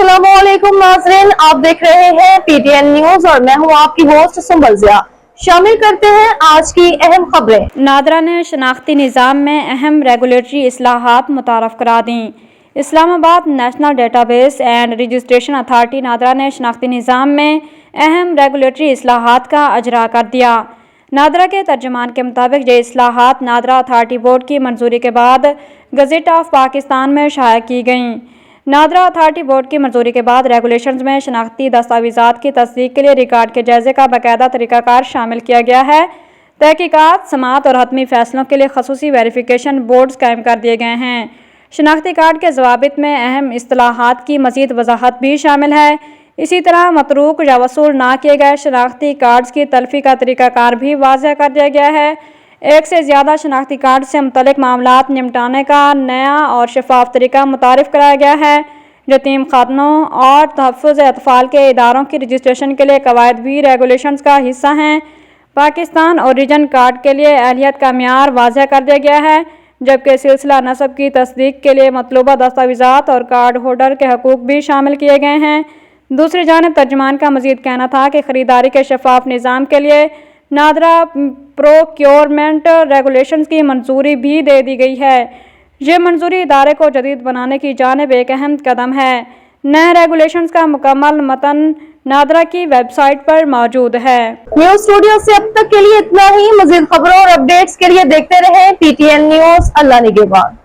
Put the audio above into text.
अस्सलाम वालेकुम नाज़रीन, आप देख रहे हैं पीटीएन न्यूज और मैं हूं आपकी होस्ट सुंबल ज़िया। शामिल करते हैं आज की अहम खबरें। नादरा ने शनाख्ती निज़ाम में अहम रेगुलेटरी इस्लाहात मुतारफ करा दी। Islamabad national database and registration authority NADRA ने शनाख्ती निज़ाम में अहम रेगुलेटरी इस्लाहात का अजरा कर दिया। नादरा के तर्जुमान के मुताबिक ये इस्लाहात नादरा अथॉरिटी बोर्ड की मंजूरी के बाद गज़ट ऑफ पाकिस्तान में शाया की गईं। नादरा अथॉरिटी बोर्ड की मंजूरी के बाद रेगुलेशंस में शनाख्ती दस्तावेज़ात की तस्दीक के लिए रिकॉर्ड के जायजे का बाकायदा तरीक़ाकार शामिल किया गया है। तहकीकात, समाअत और हतमी फैसलों के लिए खसूसी वेरिफिकेशन बोर्ड्स कायम कर दिए गए हैं। शनाख्ती कार्ड के ज़वाबित में अहम इस्तिलाहात की मज़ीद वजाहत भी शामिल है। इसी तरह मतरूक या वसूल ना किए गए शनाख्ती कार्ड्स की तलफी का तरीक़ाकार भी वाज़ह कर दिया गया है। एक से ज़्यादा शनाख्ती कार्ड से मुतल्लिक़ मामलात निपटाने का नया और शफाफ तरीका मुतारिफ़ कराया गया है। यतीम खातनों और तहफ़्फ़ुज़ अतफ़ाल के इदारों की रजिस्ट्रेशन के लिए कवायद भी रेगुलेशंस का हिस्सा हैं। पाकिस्तान ओरिजिन कार्ड के लिए अहलियत का म्यार वाज़ह कर दिया गया है, जबकि सिलसिला नस्ब की तस्दीक के लिए मतलूबा दस्तावेज़ात और कार्ड होल्डर के हकूक़ भी शामिल किए गए हैं। दूसरी जानिब तर्जुमान का मज़ीद कहना था कि ख़रीदारी के शफाफ निज़ाम के लिए नादरा प्रोक्योरमेंट रेगुलेशंस की मंजूरी भी दे दी गई है। ये मंजूरी इदारे को जदीद बनाने की जानिब एक अहम कदम है। नए रेगुलेशंस का मुकम्मल मतन नादरा की वेबसाइट पर मौजूद है। न्यूज स्टूडियो से अब तक के लिए इतना ही। मज़ीद खबरों और अपडेट्स के लिए देखते रहें पीटीएन न्यूज। अल्लाह निगहबान।